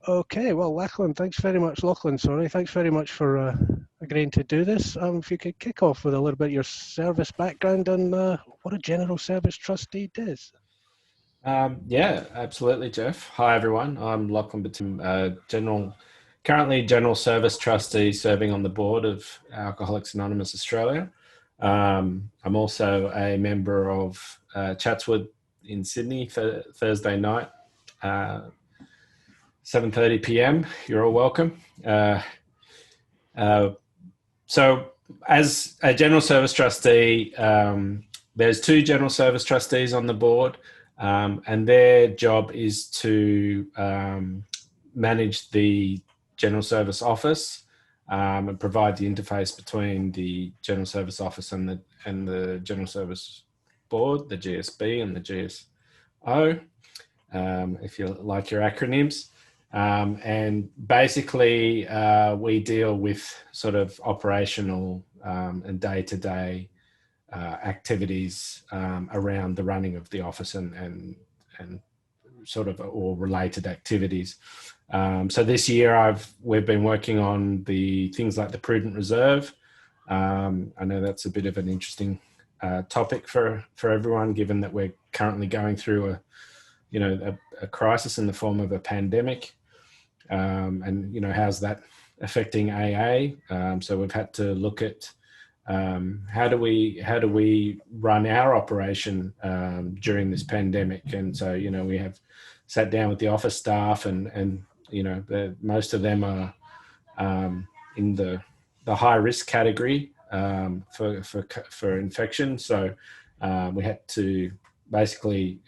Okay, well, Lachlan, sorry, thanks very much for agreeing to do this. If you could kick off with a little bit of your service background and what a general service trustee does. Yeah, absolutely, Jeff. Hi, everyone. I'm Lachlan B, currently General Service Trustee serving on the board of Alcoholics Anonymous Australia. I'm also a member of Chatswood in Sydney for Thursday night, 7:30 p.m. You're all welcome. So as a General Service Trustee, there's two General Service Trustees on the board. And their job is to manage the General Service Office and provide the interface between the General Service Office and the General Service Board, the GSB and the GSO, if you like your acronyms. And basically, we deal with sort of operational and day-to-day activities around the running of the office and sort of or related activities. So this year we've been working on the things like the prudent reserve. I know that's a bit of an interesting topic for everyone, given that we're currently going through a crisis in the form of a pandemic. And how's that affecting AA? So we've had to look at how do we run our operation during this pandemic? And so, we have sat down with the office staff and most of them are in the high risk category for infection. So we had to basically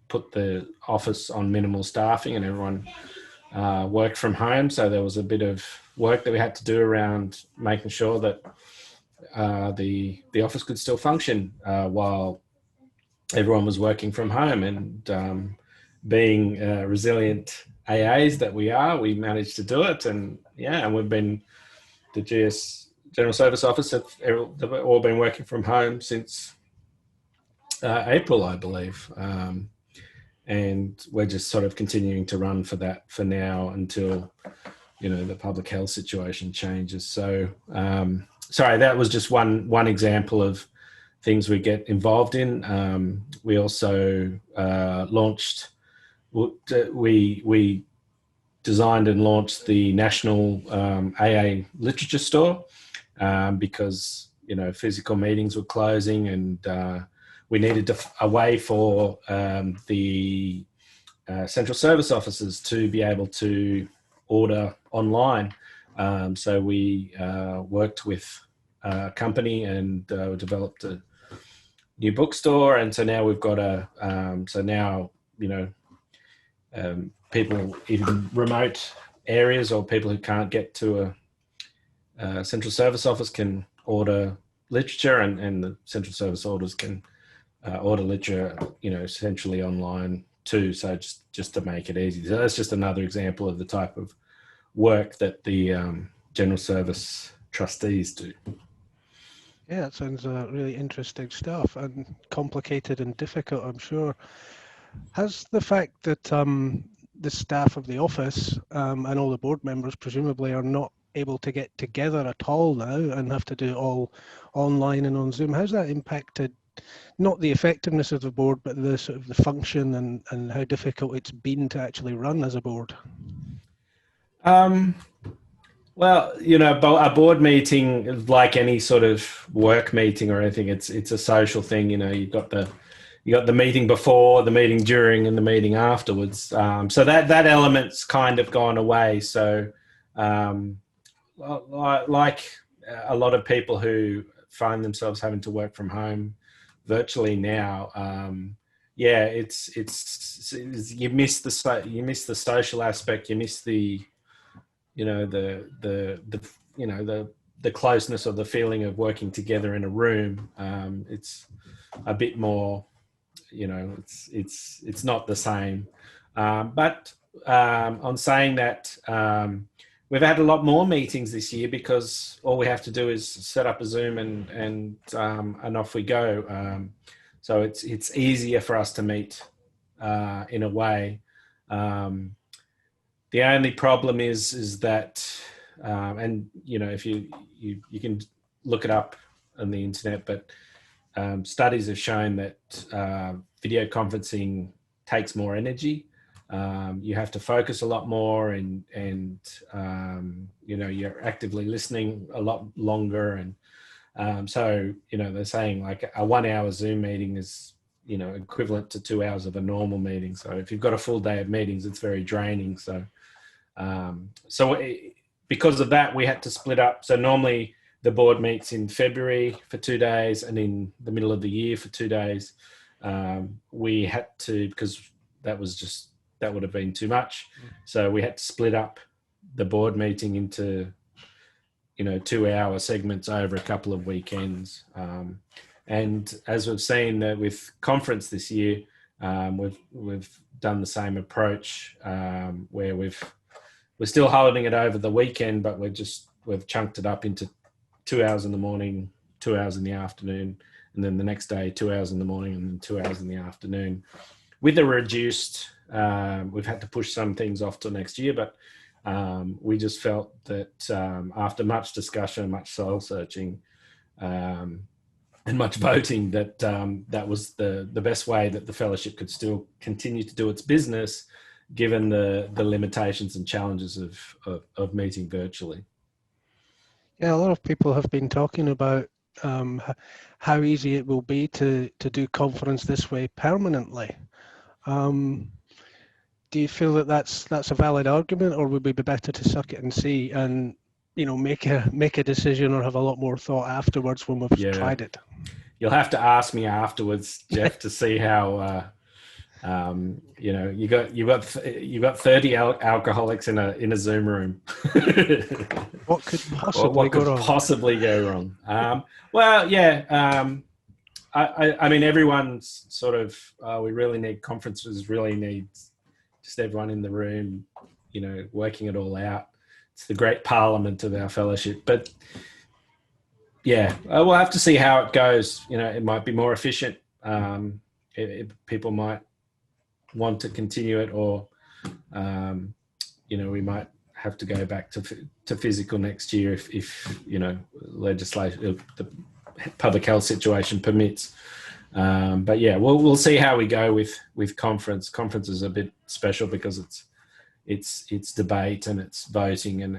put the office on minimal staffing and everyone worked from home. So there was a bit of work that we had to do around making sure that the office could still function while everyone was working from home. And being resilient AAs that we are, we managed to do it. And we've been, the General Service Office have all been working from home since April, I believe. And we're just sort of continuing to run for that for now until, the public health situation changes. So, sorry, that was just one example of things we get involved in. We also we designed and launched the National AA Literature Store because, physical meetings were closing and we needed a way for the central service officers to be able to order online. So we worked with a company and developed a new bookstore. And so now we've got people in remote areas or people who can't get to a central service office can order literature and the central service orders can order literature, essentially online too. So just to make it easy. So that's just another example of the type of work that the General Service Trustees do. Yeah, that sounds really interesting stuff and complicated and difficult, I'm sure. Has the fact that the staff of the office and all the board members presumably are not able to get together at all now and have to do it all online and on Zoom, how's that impacted not the effectiveness of the board, but the sort of the function and how difficult it's been to actually run as a board? Well, a board meeting, like any sort of work meeting or anything, it's a social thing. You've got the meeting before, the meeting during, and the meeting afterwards. So that element's kind of gone away. So, like a lot of people who find themselves having to work from home virtually now, it's you miss the social aspect, you miss the the closeness of the feeling of working together in a room. It's a bit more, it's not the same. But on saying that, we've had a lot more meetings this year because all we have to do is set up a Zoom and off we go. So it's easier for us to meet in a way. The only problem is that, and if you can look it up on the internet, but studies have shown that video conferencing takes more energy. You have to focus a lot more, and you're actively listening a lot longer, and so they're saying like a 1 hour Zoom meeting is equivalent to 2 hours of a normal meeting. So if you've got a full day of meetings, it's very draining. So because of that, we had to split up. So normally the board meets in February for 2 days and in the middle of the year for 2 days. We had to, because that would have been too much. So we had to split up the board meeting into 2 hour segments over a couple of weekends. And as we've seen with conference this year, we've done the same approach, where we're still holding it over the weekend, but we've chunked it up into 2 hours in the morning, 2 hours in the afternoon, and then the next day 2 hours in the morning and then 2 hours in the afternoon. With a reduced, we've had to push some things off till next year, but we just felt that after much discussion, much soul searching, and much voting, that that was the best way that the fellowship could still continue to do its business, given the limitations and challenges of meeting virtually. Yeah, a lot of people have been talking about how easy it will be to do conference this way permanently. Do you feel that that's a valid argument, or would we be better to suck it and see, and make a decision or have a lot more thought afterwards when we've tried it? You'll have to ask me afterwards, Jeff, to see how you got 30 alcoholics in a Zoom room. What could possibly go wrong? Well, yeah. I mean, everyone's sort of. We really need conferences. Really need just everyone in the room. Working it all out. It's the great parliament of our fellowship, but. Yeah, we'll have to see how it goes. It might be more efficient. People might want to continue it, or we might have to go back to physical next year if legislation, the public health situation permits. But yeah, we'll see how we go with conference. Conference is a bit special because it's debate and it's voting and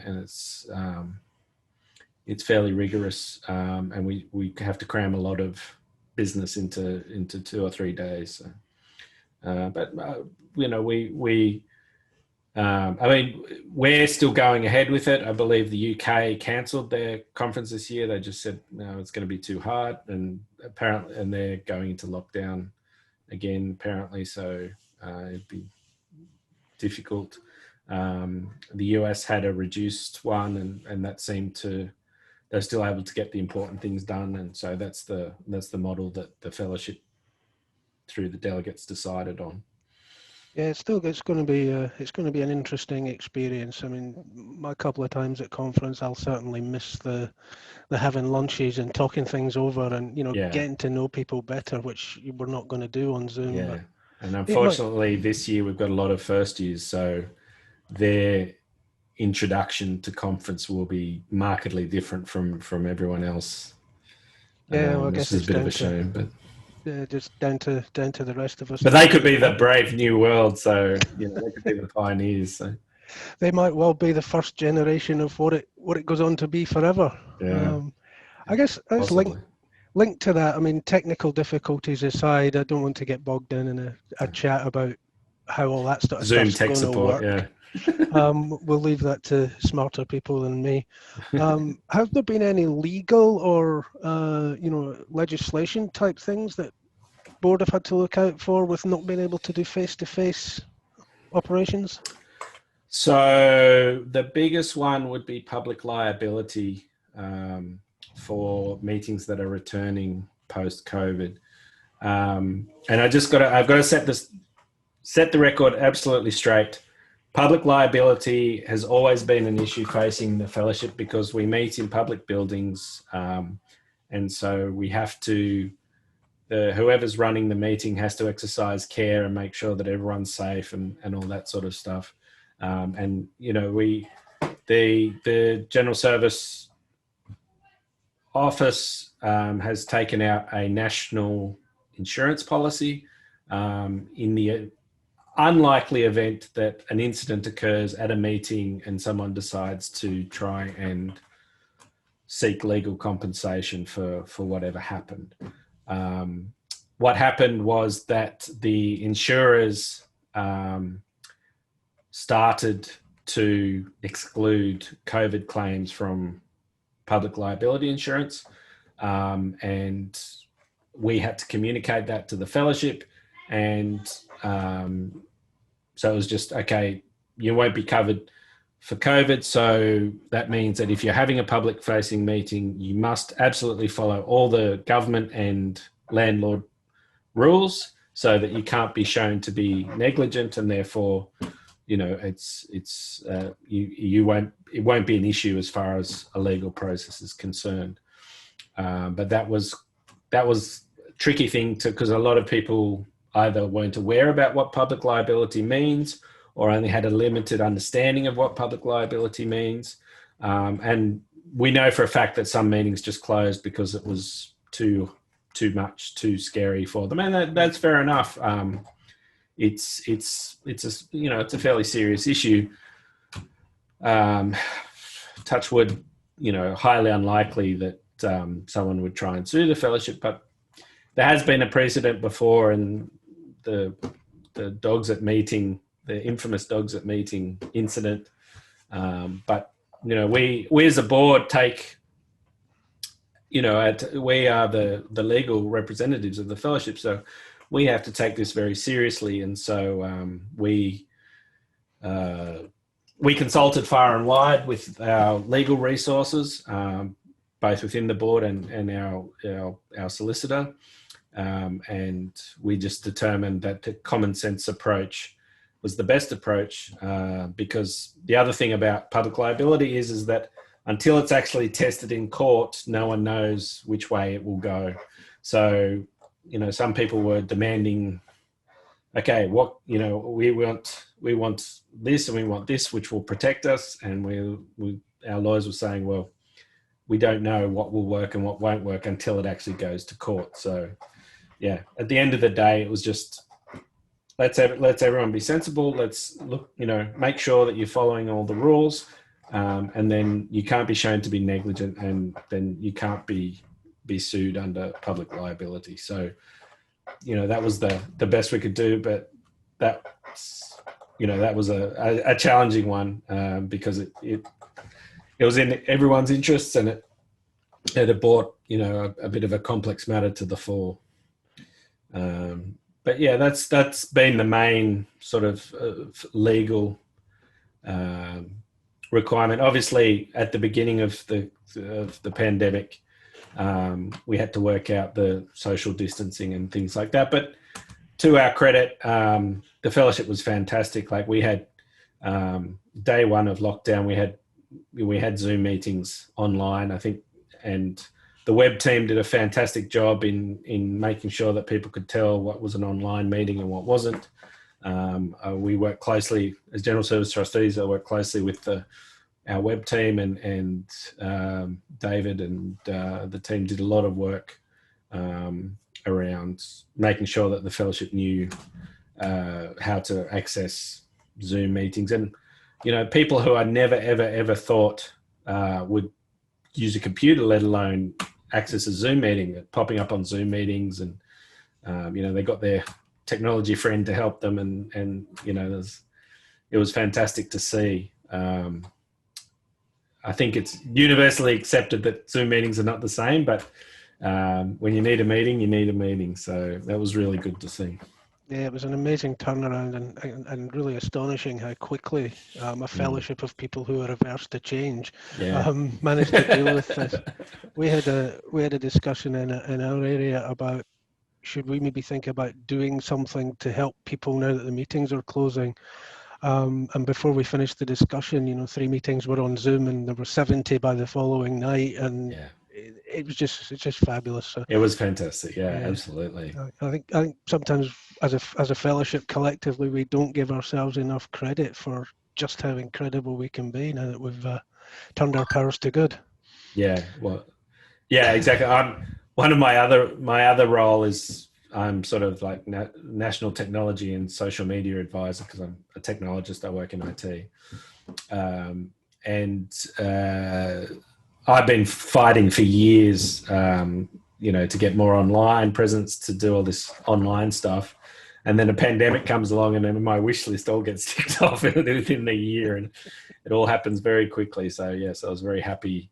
it's fairly rigorous, and we have to cram a lot of business into 2 or 3 days. So, but we're still going ahead with it. I believe the UK cancelled their conference this year. They just said no, it's going to be too hard, and they're going into lockdown again apparently. So it'd be difficult. The US had a reduced one, and that seemed to. They're still able to get the important things done, and so that's the model that the fellowship through the delegates decided on. Yeah, it's going to be an interesting experience. I mean, my couple of times at conference, I'll certainly miss the having lunches and talking things over, and getting to know people better, which we're not going to do on Zoom. Yeah, but and unfortunately, this year we've got a lot of first years, so their introduction to conference will be markedly different from everyone else. Yeah, well, I guess it's a bit of a shame, but just down to the rest of us. But they could be the brave new world, so they could be the pioneers. So. They might well be the first generation of what it goes on to be forever. Yeah, I guess that's linked to that. I mean, technical difficulties aside, I don't want to get bogged down in a chat about how all that stuff Zoom tech support. Work. Yeah. We'll leave that to smarter people than me. Have there been any legal or legislation type things that board have had to look out for with not being able to do face-to-face operations? So the biggest one would be public liability for meetings that are returning post-COVID, and I've got to set the record absolutely straight. Public liability has always been an issue facing the fellowship because we meet in public buildings, and so we have to. Whoever's running the meeting has to exercise care and make sure that everyone's safe and all that sort of stuff. And the General Service Office has taken out a national insurance policy in the unlikely event that an incident occurs at a meeting and someone decides to try and seek legal compensation for whatever happened. What happened was that the insurers started to exclude COVID claims from public liability insurance, and we had to communicate that to the fellowship, and so it was just, okay, you won't be covered for COVID. So that means that if you're having a public facing meeting, you must absolutely follow all the government and landlord rules so that you can't be shown to be negligent, and therefore, it won't be an issue as far as a legal process is concerned. But that was a tricky thing because a lot of people either weren't aware about what public liability means or only had a limited understanding of what public liability means. And we know for a fact that some meetings just closed because it was too much, too scary for them. And that's fair enough. It's a fairly serious issue. Touch wood, highly unlikely that someone would try and sue the fellowship, but there has been a precedent before, and the dogs at meeting, the infamous dogs at meeting incident. But we as a board take, we are the legal representatives of the fellowship, so we have to take this very seriously, and so we consulted far and wide with our legal resources, both within the board and our solicitor, and we just determined that the common sense approach was the best approach, because the other thing about public liability is that until it's actually tested in court, no one knows which way it will go. So, some people were demanding, okay, we want this and we want this, which will protect us. And our lawyers were saying, well, we don't know what will work and what won't work until it actually goes to court. So, yeah, at the end of the day, it was just, let's everyone be sensible. Let's look, make sure that you're following all the rules, and then you can't be shown to be negligent, and then you can't be sued under public liability. So, that was the best we could do, but that was a challenging one, because it was in everyone's interests, and it brought, a bit of a complex matter to the fore. But yeah, that's been the main sort of legal requirement. Obviously, at the beginning of the pandemic, we had to work out the social distancing and things like that. But to our credit, the fellowship was fantastic. Like, we had day one of lockdown, we had Zoom meetings online, I think, and the web team did a fantastic job in making sure that people could tell what was an online meeting and what wasn't. We worked closely as General Service Trustees. I worked closely with our web team, and David and the team did a lot of work around making sure that the fellowship knew how to access Zoom meetings. And, people who I never, ever, ever thought would use a computer, let alone access a Zoom meeting, popping up on Zoom meetings, and they got their technology friend to help them, and it was fantastic to see. I think it's universally accepted that Zoom meetings are not the same, but when you need a meeting, you need a meeting. So that was really good to see. Yeah, it was an amazing turnaround, and really astonishing how quickly a fellowship of people who are averse to change managed to deal with this. We had a discussion in our area about, should we maybe think about doing something to help people now that the meetings are closing. And before we finished the discussion, 3 meetings were on Zoom, and there were 70 by the following night, and it's just fabulous. So, it was fantastic. Yeah, absolutely. I think sometimes as a fellowship collectively, we don't give ourselves enough credit for just how incredible we can be now that we've turned our powers to good. Yeah, well, yeah, exactly. I'm one of my other role is I'm sort of like national technology and social media advisor because I'm a technologist. I work in IT, and I've been fighting for years, to get more online presence, to do all this online stuff. And then a pandemic comes along and then my wish list all gets ticked off within the year, and it all happens very quickly. So yes, I was very happy.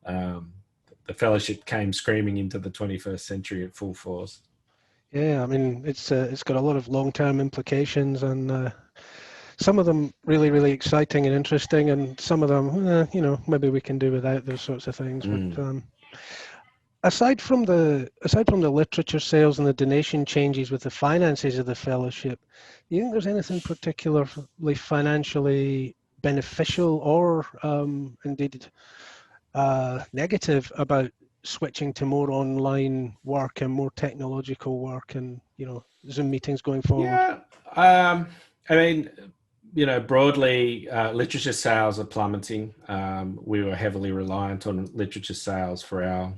The fellowship came screaming into the 21st century at full force. Yeah, I mean, it's got a lot of long-term implications, and some of them really, really exciting and interesting, and some of them, maybe we can do without those sorts of things. But aside from the literature sales and the donation changes with the finances of the fellowship, do you think there's anything particularly financially beneficial or indeed negative about switching to more online work and more technological work and Zoom meetings going forward? Yeah, I mean, broadly, literature sales are plummeting. We were heavily reliant on literature sales for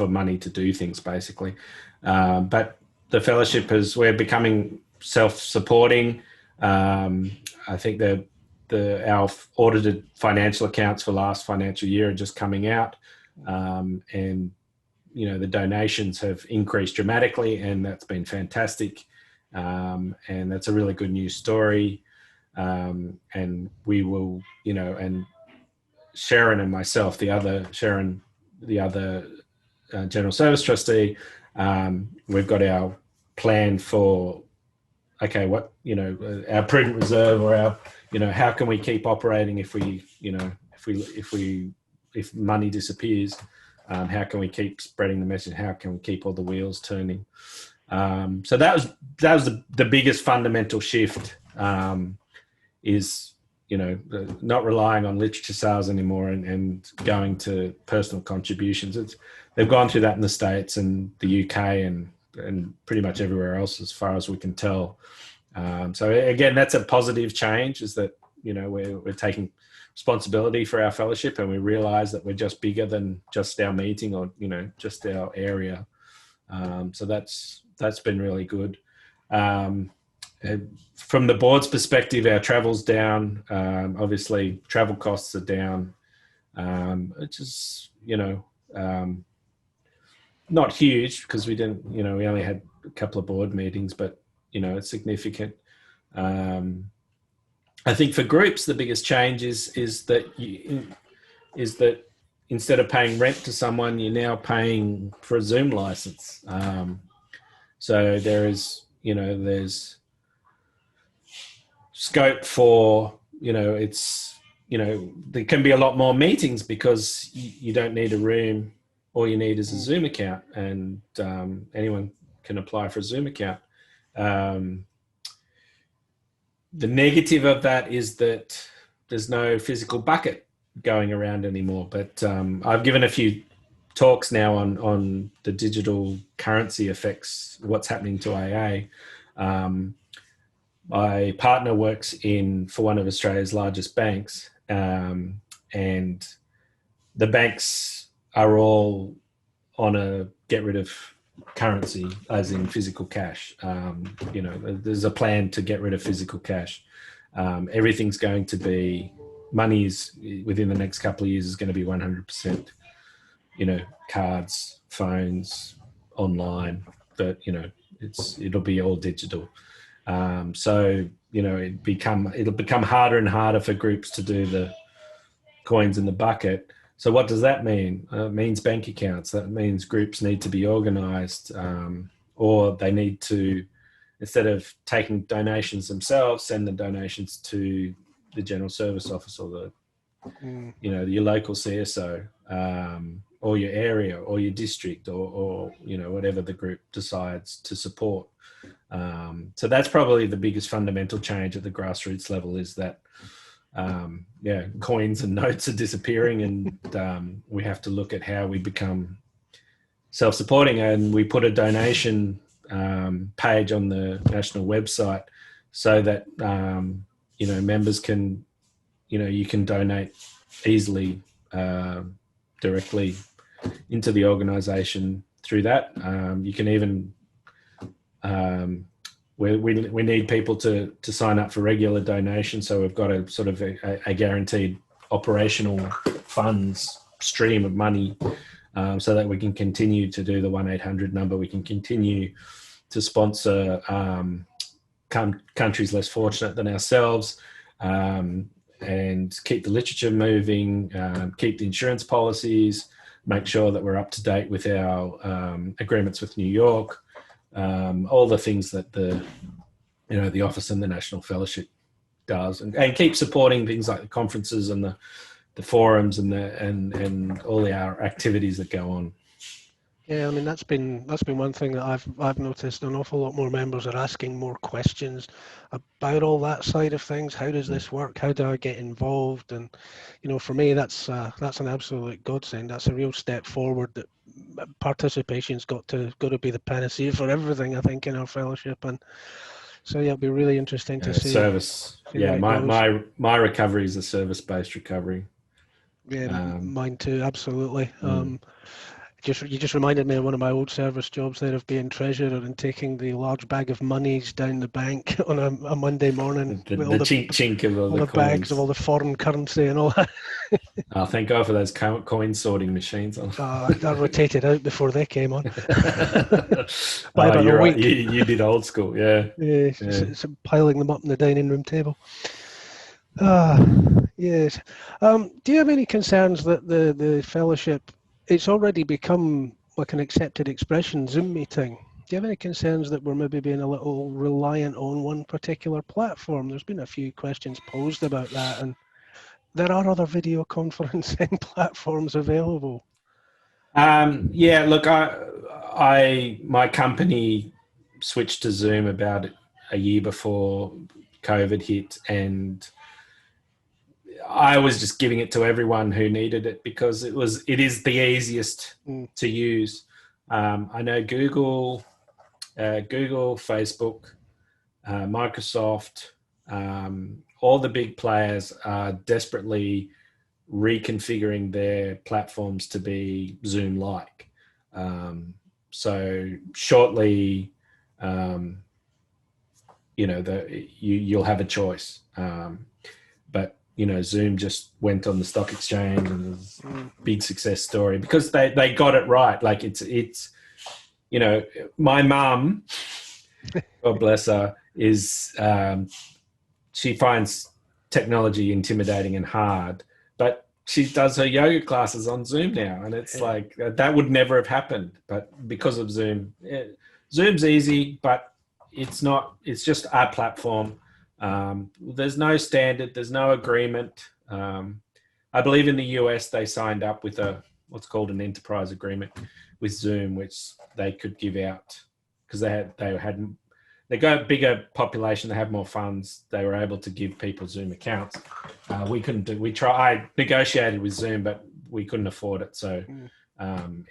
money to do things, basically. But the fellowship we're becoming self-supporting. I think that our audited financial accounts for last financial year are just coming out, and the donations have increased dramatically, and that's been fantastic. And that's a really good news story. And we will, and Sharon and myself, the other general service trustee, we've got our plan for, okay, what, our prudent reserve, or our, how can we keep operating if money disappears? How can we keep spreading the message? How can we keep all the wheels turning? So that was the biggest fundamental shift, is, not relying on literature sales anymore and going to personal contributions. They've gone through that in the States and the UK and pretty much everywhere else as far as we can tell. So again, that's a positive change, is that, we're taking responsibility for our fellowship, and we realize that we're just bigger than just our meeting or, just our area. So that's been really good. From the board's perspective, our travel's down. Obviously, travel costs are down, which is, not huge because we didn't, we only had a couple of board meetings, but, it's significant. I think for groups, the biggest change is that instead of paying rent to someone, you're now paying for a Zoom license. So there's scope for, there can be a lot more meetings because you don't need a room. All you need is a Zoom account, and anyone can apply for a Zoom account. The negative of that is that there's no physical bucket going around anymore. But I've given a few talks now on the digital currency effects, what's happening to AA. My partner works for one of Australia's largest banks, and the banks are all on a get rid of currency, as in physical cash. There's a plan to get rid of physical cash. Everything's going to be, money is within the next couple of years is going to be 100%, cards, phones, online, but it'll be all digital. So it'll become harder and harder for groups to do the coins in the bucket. So what does that mean? It means bank accounts. That means groups need to be organised, or they need to, instead of taking donations themselves, send the donations to the general service office or your local CSO, or your area or your district, or whatever the group decides to support. So that's probably the biggest fundamental change at the grassroots level, is that coins and notes are disappearing, and we have to look at how we become self-supporting. And we put a donation page on the national website so that members can, you can donate easily directly into the organisation through that. You can even we need people to sign up for regular donations, so we've got a sort of a guaranteed operational funds stream of money, so that we can continue to do the 1-800 number. We can continue to sponsor countries less fortunate than ourselves, and keep the literature moving, keep the insurance policies, make sure that we're up to date with our agreements with New York, all the things that the office and the National Fellowship does, and keep supporting things like the conferences and the forums and all our activities that go on. Yeah, I mean that's been one thing that I've noticed. An awful lot more members are asking more questions about all that side of things. How does this work? How do I get involved? And for me, that's an absolute godsend. That's a real step forward. That participation's got to be the panacea for everything, I think, in our fellowship. And so yeah, it'll be really interesting to see. Service. Yeah, my recovery is a service-based recovery. Yeah, mine too. Absolutely. You just reminded me of one of my old service jobs there, of being treasurer and taking the large bag of monies down the bank on a Monday morning. The chink of all the coins. Bags of all the foreign currency and all that. Oh, thank God for those coin sorting machines. I rotated out before they came on. By about a week. Right. You did old school, yeah. Yeah. So piling them up on the dining room table. Yes. Do you have any concerns that the fellowship, it's already become like an accepted expression, Zoom meeting? Do you have any concerns that we're maybe being a little reliant on one particular platform? There's been a few questions posed about that, and there are other video conferencing platforms available. Yeah, look, my company switched to Zoom about a year before COVID hit, and I was just giving it to everyone who needed it because it is the easiest to use. I know Google, Facebook, Microsoft, all the big players are desperately reconfiguring their platforms to be Zoom-like. So shortly, you'll have a choice. But Zoom just went on the stock exchange, and it was a big success story because they got it right. Like it's my mum, God bless her, is she finds technology intimidating and hard, but she does her yoga classes on Zoom now, and it's like that would never have happened, but because of Zoom. Zoom's easy, but it's not. It's just our platform. There's no standard. There's no agreement. I believe in the US they signed up with what's called an enterprise agreement with Zoom, which they could give out because they got a bigger population. They have more funds. They were able to give people Zoom accounts. We couldn't do. I negotiated with Zoom, but we couldn't afford it. So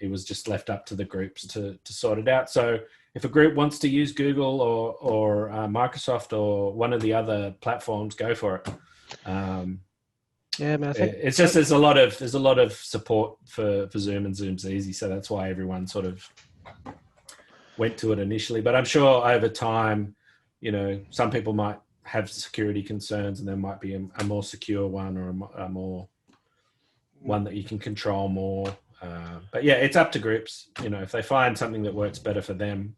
it was just left up to the groups to sort it out. So if a group wants to use Google or Microsoft or one of the other platforms, go for it. Yeah, man, I think it's just there's a lot of support for Zoom, and Zoom's easy, so that's why everyone sort of went to it initially. But I'm sure over time, some people might have security concerns, and there might be a more secure one or a more one that you can control more. But yeah, it's up to groups. If they find something that works better for them,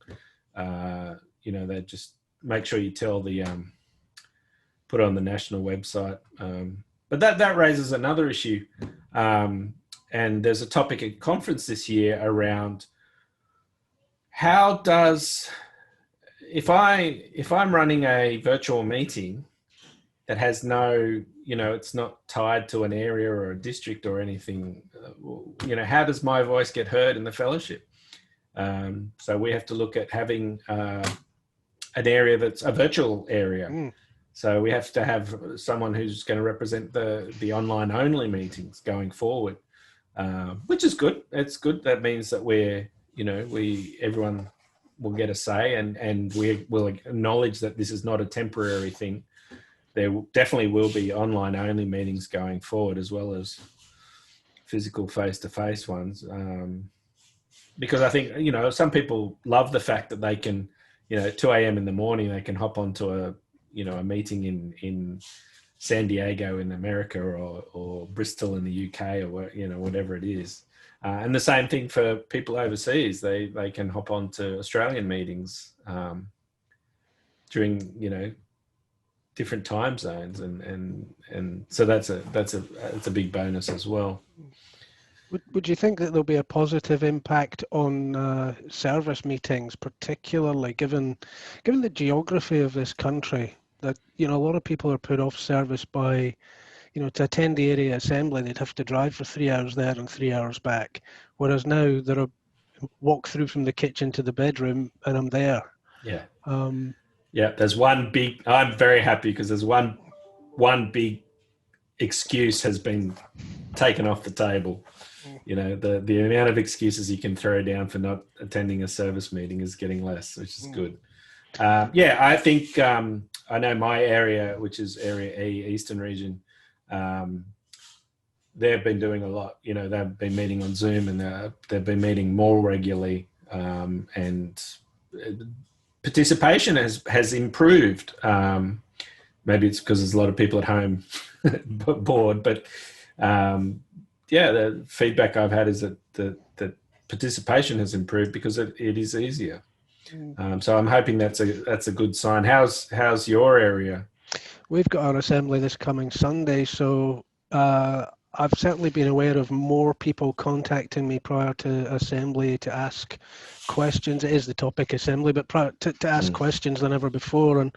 they just make sure you tell put it on the national website. But that raises another issue. And there's a topic at conference this year around how does, if I'm running a virtual meeting that has no, it's not tied to an area or a district or anything, how does my voice get heard in the fellowship? So we have to look at having an area that's a virtual area. So we have to have someone who's going to represent the online only meetings going forward, which is good. It's good. That means that everyone will get a say, and we will acknowledge that this is not a temporary thing. there definitely will be online only meetings going forward, as well as physical face-to-face ones. Because I think, some people love the fact that they can, 2 a.m. in the morning, they can hop onto a meeting in San Diego in America, or Bristol in the UK, or whatever it is. And the same thing for people overseas. They can hop onto Australian meetings during different time zones, and so that's a big bonus as well. Would you think that there'll be a positive impact on service meetings, particularly given the geography of this country? That a lot of people are put off service by, to attend the area assembly, they'd have to drive for 3 hours there and 3 hours back, whereas now they're a walk through from the kitchen to the bedroom and I'm there. Yeah. There's one big. I'm very happy because there's one big excuse has been taken off the table. The amount of excuses you can throw down for not attending a service meeting is getting less, which is good. I think I know my area, which is Area E, Eastern Region. They've been doing a lot. They've been meeting on Zoom, and they've been meeting more regularly, and participation has improved. Maybe it's because there's a lot of people at home bored, but the feedback I've had is that participation has improved because it is easier. So I'm hoping that's a good sign. How's your area? We've got our assembly this coming Sunday, so I've certainly been aware of more people contacting me prior to assembly to ask questions. It is the topic assembly, but prior to ask questions than ever before. And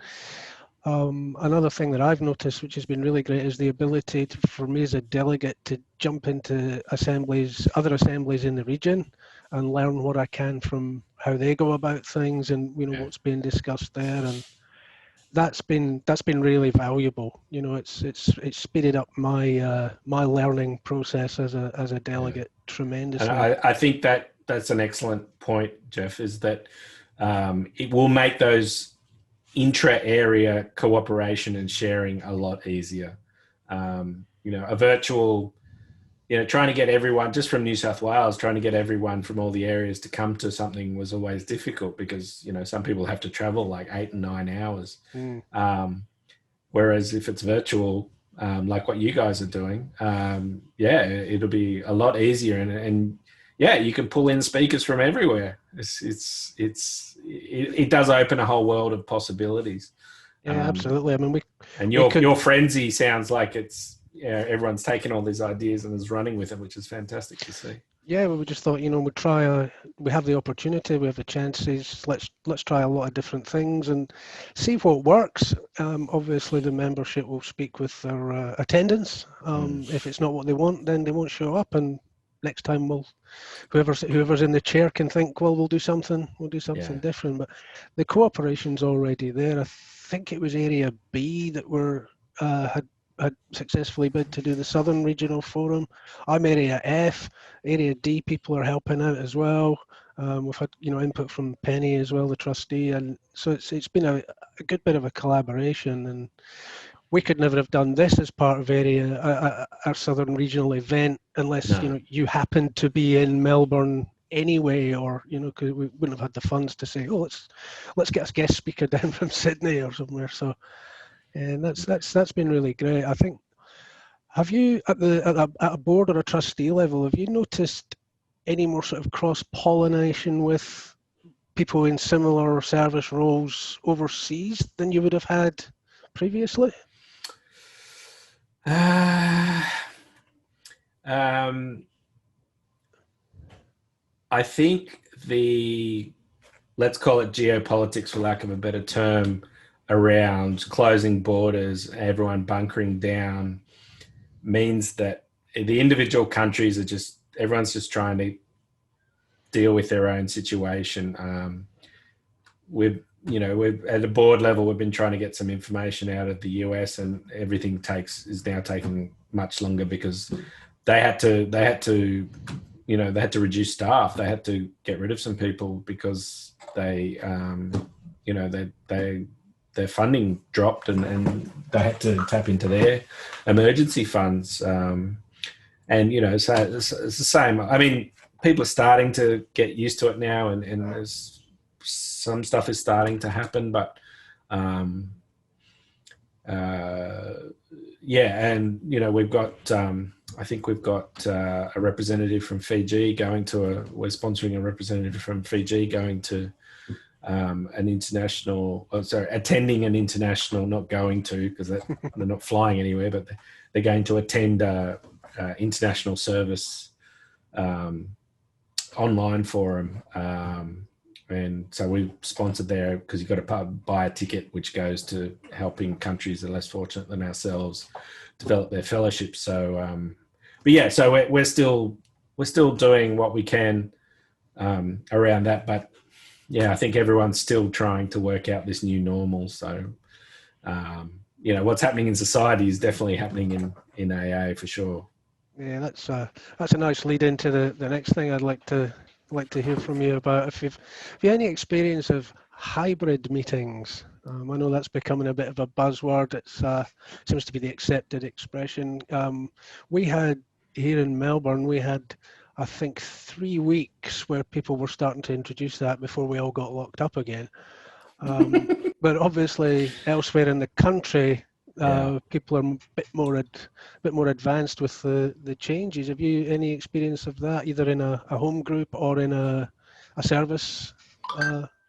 another thing that I've noticed, which has been really great, is the ability for me as a delegate to jump into other assemblies in the region, and learn what I can from how they go about things, and what's being discussed there. And that's been really valuable. It's speeded up my my learning process as a delegate tremendously. And I think that's an excellent point, Jeff. Is that it will make those intra-area cooperation and sharing a lot easier. A virtual, trying to get everyone just from New South Wales, trying to get everyone from all the areas to come to something was always difficult because, some people have to travel like 8 and 9 hours. Whereas if it's virtual, like what you guys are doing, it'll be a lot easier. And you can pull in speakers from everywhere. It does open a whole world of possibilities. Yeah, absolutely. I mean, your frenzy sounds like it's everyone's taking all these ideas and is running with it, which is fantastic to see. Yeah, we just thought, we'd try. We have the opportunity, we have the chances. Let's try a lot of different things and see what works. Obviously, the membership will speak with their attendance. If it's not what they want, then they won't show up. And next time, whoever's in the chair can think, well, we'll do something different. But the cooperation's already there. I think it was Area B that had successfully bid to do the Southern Regional Forum. I'm Area F. Area D people are helping out as well. We've had input from Penny as well, the trustee, and so it's been a good bit of a collaboration. And we could never have done this as part of our Southern Regional event unless you happened to be in Melbourne anyway, or because we wouldn't have had the funds to say, oh, let's get a guest speaker down from Sydney or somewhere. So. And that's been really great. I think. Have you at a board or a trustee level? Have you noticed any more sort of cross-pollination with people in similar service roles overseas than you would have had previously? I think let's call it geopolitics, for lack of a better term, around closing borders, everyone bunkering down, means that the individual countries everyone's just trying to deal with their own situation. We've at a board level, we've been trying to get some information out of the US, and everything is now taking much longer because they had to reduce staff. They had to get rid of some people because they their funding dropped, and they had to tap into their emergency funds. And so it's the same. I mean, people are starting to get used to it now, and there's some stuff is starting to happen, but and we've got I think we've got a representative from Fiji we're sponsoring a representative from Fiji going to attending an international, not going to, because they're not flying anywhere, but they're going to attend international service online forum. And so we sponsored there because you've got to buy a ticket, which goes to helping countries that are less fortunate than ourselves develop their fellowship. So, so we're still doing what we can around that. But yeah, I think everyone's still trying to work out this new normal. So, what's happening in society is definitely happening in AA for sure. Yeah, that's a nice lead into the next thing I'd like to hear from you about. If you've any experience of hybrid meetings, I know that's becoming a bit of a buzzword. It seems to be the accepted expression. We had here in Melbourne, I think 3 weeks where people were starting to introduce that before we all got locked up again. But obviously elsewhere in the country, people are a bit more advanced with the changes. Have you any experience of that, either in a home group or in a service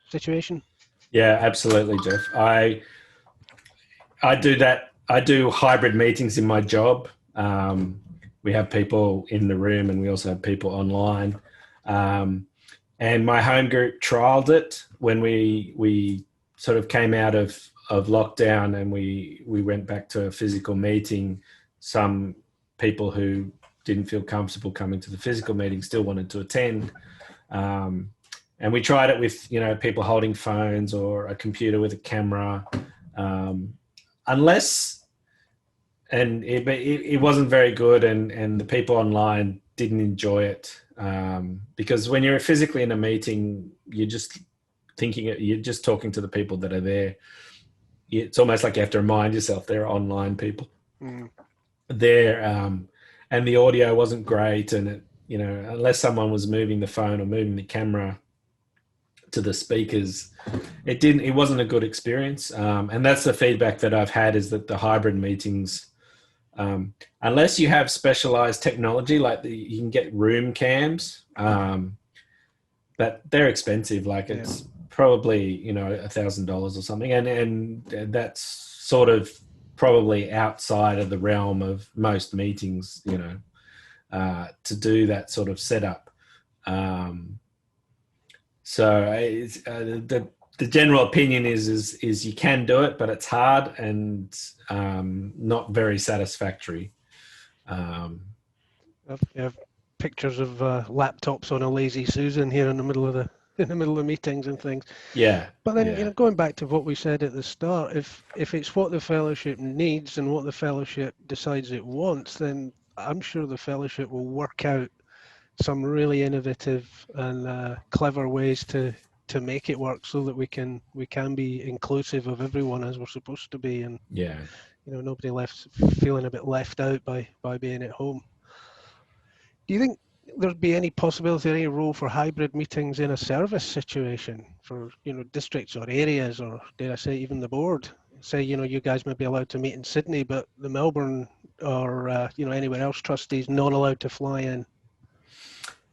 situation? Yeah, absolutely, Jeff. I do that. I do hybrid meetings in my job. We have people in the room, and we also have people online. And my home group trialed it when we sort of came out of lockdown, and we went back to a physical meeting. Some people who didn't feel comfortable coming to the physical meeting still wanted to attend. And we tried it with, people holding phones or a computer with a camera. It wasn't very good, and the people online didn't enjoy it, because when you're physically in a meeting, you're just talking to the people that are there. It's almost like you have to remind yourself they're online people. There, and the audio wasn't great, and unless someone was moving the phone or moving the camera to the speakers, it wasn't a good experience. And that's the feedback that I've had, is that the hybrid meetings, unless you have specialized technology, like you can get room cams, but they're expensive. Like it's probably, $1,000 or something. And that's sort of probably outside of the realm of most meetings, to do that sort of setup. So the general opinion is you can do it, but it's hard and not very satisfactory. I have pictures of laptops on a lazy Susan here in the middle of the meetings and things. Yeah. But then, going back to what we said at the start, if it's what the fellowship needs and what the fellowship decides it wants, then I'm sure the fellowship will work out some really innovative and clever ways to make it work, so that we can be inclusive of everyone as we're supposed to be, and nobody left feeling a bit left out by being at home. Do you think there'd be any possibility, any role for hybrid meetings in a service situation for districts or areas, or dare I say even the board? Say you guys may be allowed to meet in Sydney, but the Melbourne or anywhere else trustees not allowed to fly in.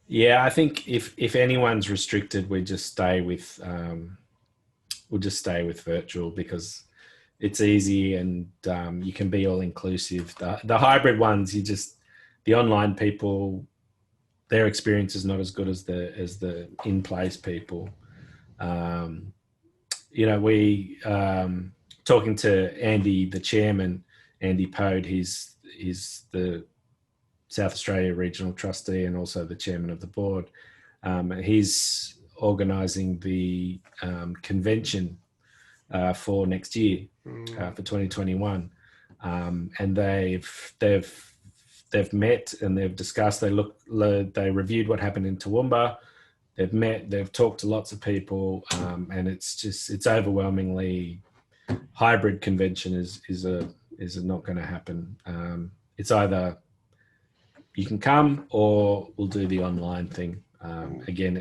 Yeah, I think if anyone's restricted, we just stay with virtual, because it's easy and you can be all inclusive. The hybrid ones, the online people, their experience is not as good as the in place people. We talking to Andy, the chairman, Andy Pode. He's the South Australia Regional Trustee and also the chairman of the board. He's organising the convention for next year, for 2021, and they've met and they've discussed. They reviewed what happened in Toowoomba. They've talked to lots of people, and it's overwhelmingly hybrid convention is not going to happen. It's either you can come or we'll do the online thing. Again,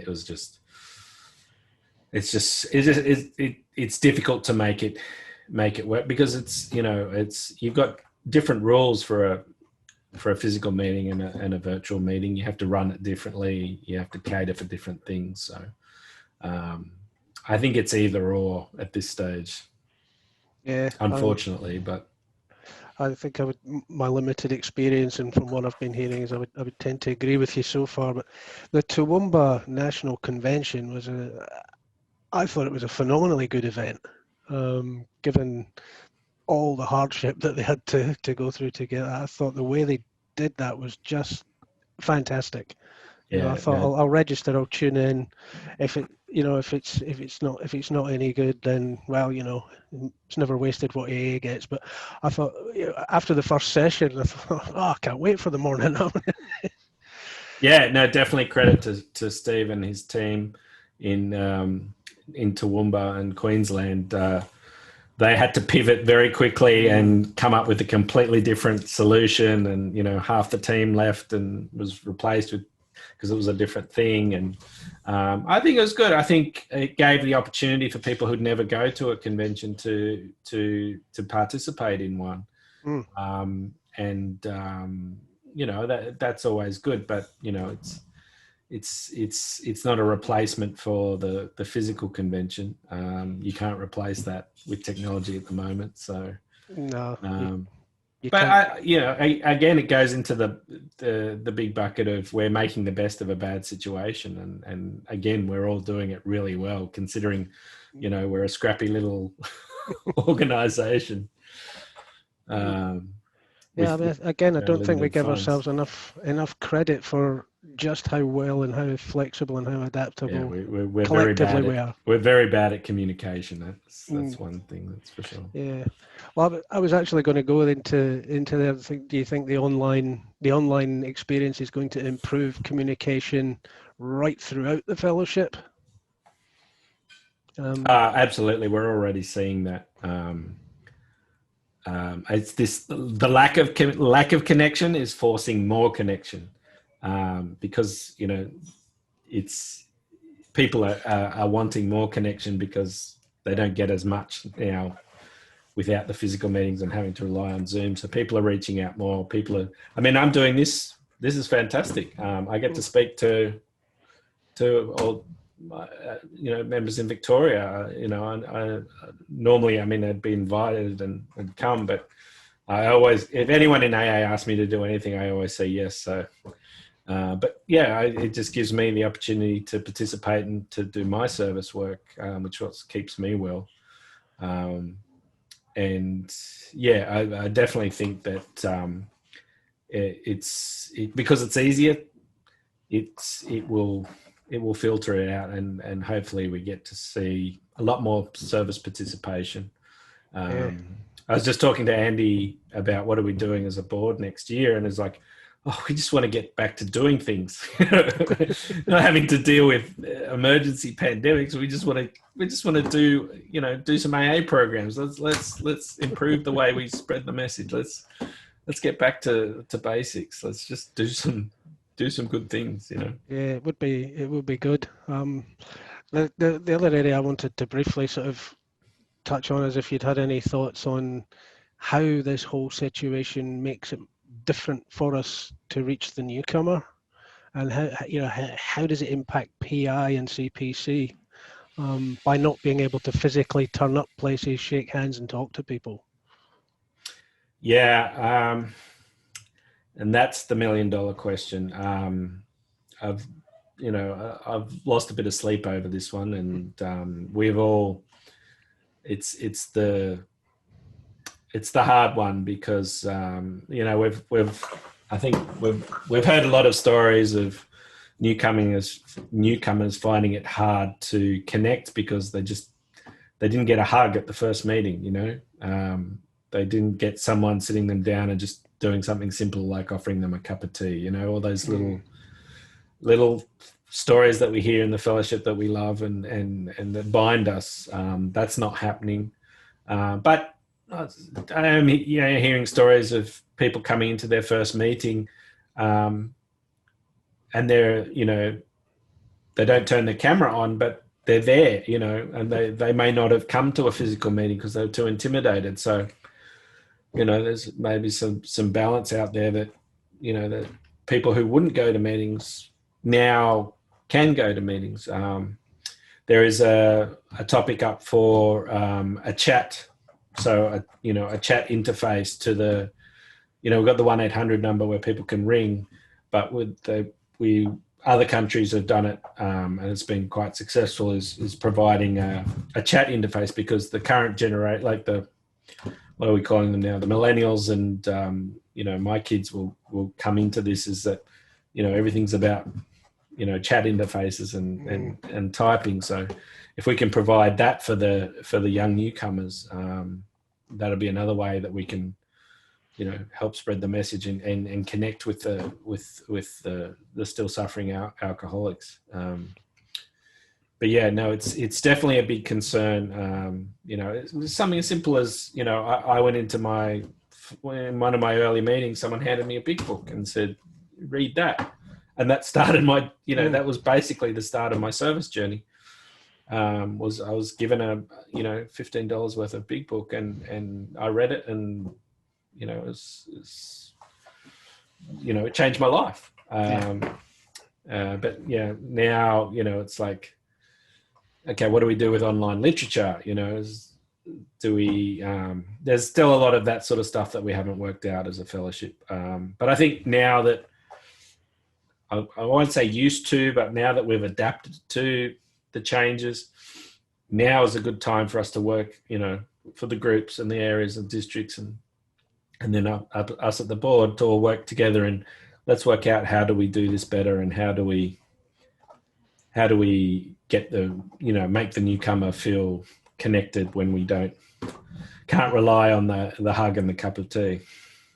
it's difficult to make it work because you've got different rules for a physical meeting and a virtual meeting. You have to run it differently. You have to cater for different things. So I think it's either or at this stage. Yeah, unfortunately, but I think my limited experience and from what I've been hearing is I would tend to agree with you so far. But the Toowoomba National Convention I thought it was a phenomenally good event, given all the hardship that they had to go through to get that. I thought the way they did that was just fantastic. I thought I'll register, I'll tune in. If it's not any good, then it's never wasted what AA gets. But I thought after the first session, I thought, I can't wait for the morning. Yeah, no, definitely credit to Steve and his team in Toowoomba and Queensland. They had to pivot very quickly and come up with a completely different solution. And half the team left and was replaced because it was a different thing. And I think it was good. I think it gave the opportunity for people who'd never go to a convention to participate in one. That's always good. But it's not a replacement for the physical convention. You can't replace that with technology at the moment. So no. Again, it goes into the big bucket of we're making the best of a bad situation, and again, we're all doing it really well considering, we're a scrappy little organisation. Again, I don't think we give ourselves enough credit for just how well and how flexible and how adaptable we're collectively we are. We're very bad at communication. That's one thing, that's for sure. Yeah. Well, I was actually going to go into the other thing. Do you think the online experience is going to improve communication right throughout the fellowship? Absolutely, we're already seeing that. It's the lack of connection is forcing more connection, because it's people are wanting more connection because they don't get as much now without the physical meetings and having to rely on Zoom. So people are reaching out more. I'm doing this. This is fantastic. I get to speak to all members in Victoria. I normally, I'd be invited and come, but I always, if anyone in AA asks me to do anything, I always say yes. So, it just gives me the opportunity to participate and to do my service work, which keeps me well. I definitely think that because it's easier, it will filter it out, and hopefully we get to see a lot more service participation. I was just talking to Andy about what are we doing as a board next year, and it's like, we just want to get back to doing things, not having to deal with emergency pandemics. We just want to do some AA programs. Let's improve the way we spread the message. Let's get back to basics. Let's just do some good things. Yeah, it would be good. The other area I wanted to briefly sort of touch on is if you'd had any thoughts on how this whole situation makes it different for us to reach the newcomer, and how does it impact PI and CPC by not being able to physically turn up places, shake hands, and talk to people. Yeah, and that's the $1 million question. I've lost a bit of sleep over this one, and we've all. It's the hard one because we've heard a lot of stories of newcomers finding it hard to connect because they didn't get a hug at the first meeting. They didn't get someone sitting them down and just doing something simple like offering them a cup of tea. All those little stories that we hear in the fellowship that we love and that bind us. That's not happening. But I am, hearing stories of people coming into their first meeting, and they're, they don't turn the camera on, but they're there, and they may not have come to a physical meeting because they were too intimidated. So, there's maybe some balance out there that, that people who wouldn't go to meetings now can go to meetings. There is a topic up for a chat. So, a chat interface to the, we've got the 1-800 number where people can ring, but other countries have done it, and it's been quite successful, is providing a chat interface, because the current generation, like what are we calling them now? The millennials and, my kids will come into this, is that, everything's about, chat interfaces and typing. So if we can provide that for the young newcomers, that'll be another way that we can, help spread the message and connect with the still suffering alcoholics. But yeah, no, it's definitely a big concern. It's something as simple as, I went into in one of my early meetings, someone handed me a big book and said, read that. And that started my, that was basically the start of my service journey. I was given a, $15 worth of big book, and I read it, and, it changed my life. But yeah, now, it's like, okay, what do we do with online literature? There's still a lot of that sort of stuff that we haven't worked out as a fellowship. But I think now that, I won't say used to, but now that we've adapted to the changes, now is a good time for us to work, for the groups and the areas and districts, and then us at the board to all work together, and let's work out, how do we do this better, and how do we get make the newcomer feel connected when we can't rely on the hug and the cup of tea.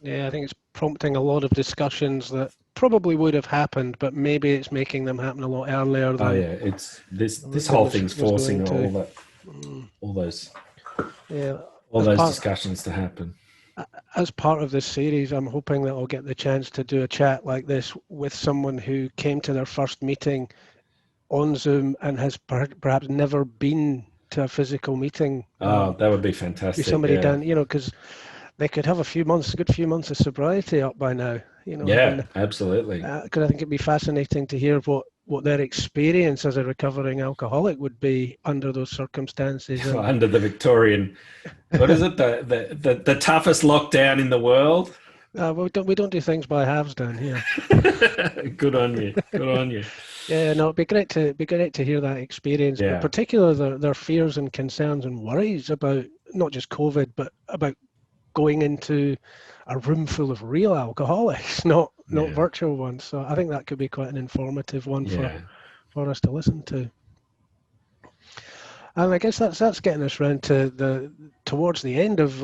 Yeah, I think it's prompting a lot of discussions that probably would have happened, but maybe it's making them happen a lot earlier than. It's this whole thing's forcing all those discussions to happen. As part of this series, I'm hoping that I'll get the chance to do a chat like this with someone who came to their first meeting on Zoom and has perhaps never been to a physical meeting. That would be fantastic. Somebody down, because they could have a good few months of sobriety up by now. Absolutely. Because I think it'd be fascinating to hear what their experience as a recovering alcoholic would be under those circumstances. Under the Victorian, what is it? The toughest lockdown in the world. We don't do things by halves down here. Good on you. Good on you. Yeah, no, it'd be great to hear that experience, but particularly their fears and concerns and worries about not just COVID, but about going into a room full of real alcoholics, not virtual ones. So I think that could be quite an informative one for us to listen to. And I guess that's getting us round to towards the end of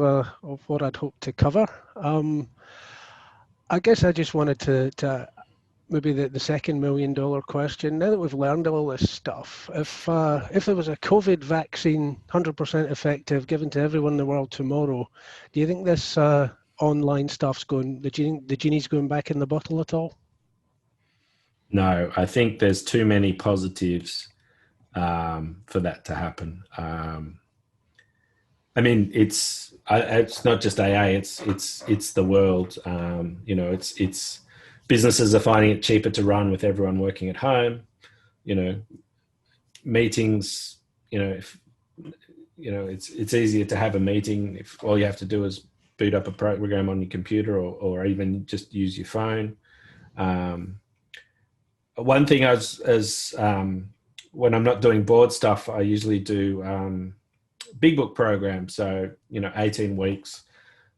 what I'd hoped to cover. I guess I just wanted to maybe the second $1 million question. Now that we've learned all this stuff, if there was a COVID vaccine 100% effective given to everyone in the world tomorrow, do you think this online stuff's the genie's going back in the bottle at all? No, I think there's too many positives for that to happen. I mean, it's not just AA. It's the world. It's businesses are finding it cheaper to run with everyone working at home. Meetings. It's easier to have a meeting if all you have to do is boot up a program on your computer, or even just use your phone. One thing when I'm not doing board stuff, I usually do big book programs. So 18 weeks.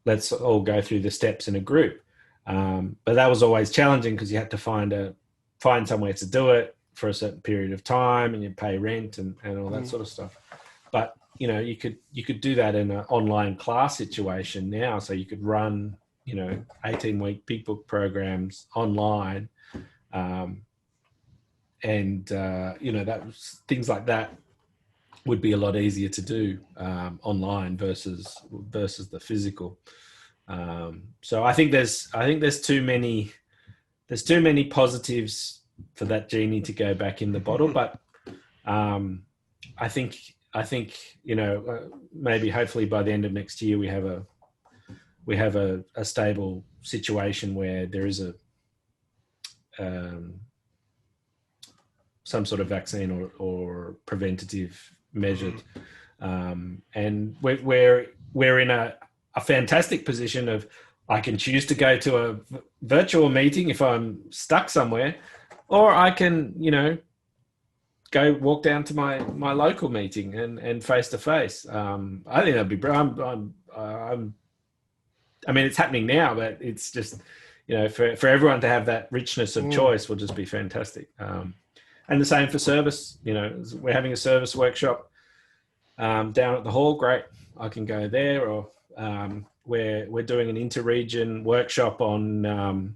Let's all go through the steps in a group. But that was always challenging because you had to find somewhere to do it for a certain period of time, and you pay rent and all that sort of stuff. But you could do that in an online class situation now. So you could run 18-week big book programs online, and that was things like that would be a lot easier to do online versus the physical. So I think there's too many positives for that genie to go back in the bottle, but I think maybe hopefully by the end of next year we have a stable situation where there is some sort of vaccine or preventative measure, and we're in a fantastic position of I can choose to go to a virtual meeting if I'm stuck somewhere, or I can go walk down to my local meeting and face to face. I think that'd be brilliant. I mean, it's happening now, but it's just, for everyone to have that richness of choice will just be fantastic. And the same for service. We're having a service workshop down at the hall. Great, I can go there. Or we're doing an inter-region workshop on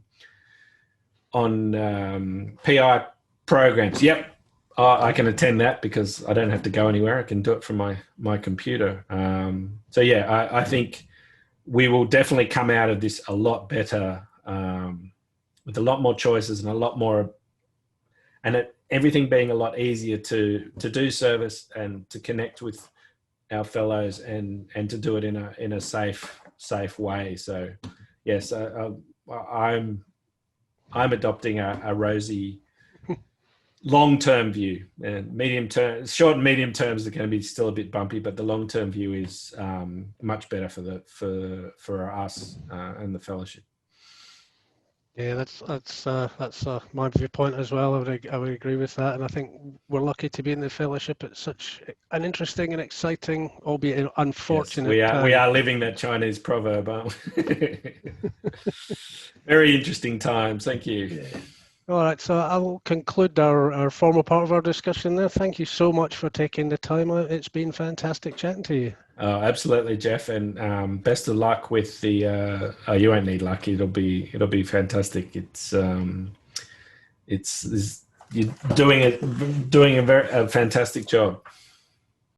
PI programs. Yep. I can attend that because I don't have to go anywhere. I can do it from my computer. So yeah, I think we will definitely come out of this a lot better, with a lot more choices and a lot more, and everything being a lot easier to do service and to connect with our fellows and to do it in a safe way. So yes, I'm adopting a rosy long-term view, and short and medium terms are going to be still a bit bumpy, but the long-term view is much better for us and the fellowship. Yeah, that's my viewpoint as well. I would agree with that, and I think we're lucky to be in the fellowship at such an interesting and exciting, albeit unfortunate time. We are living that Chinese proverb, aren't we? Very interesting times. Thank you. Yeah. All right, so I'll conclude our formal part of our discussion there. Thank you so much for taking the time out. It's been fantastic chatting to you. Oh, absolutely, Jeff, and best of luck with the. You won't need luck. It'll be fantastic. It's you're doing a fantastic job.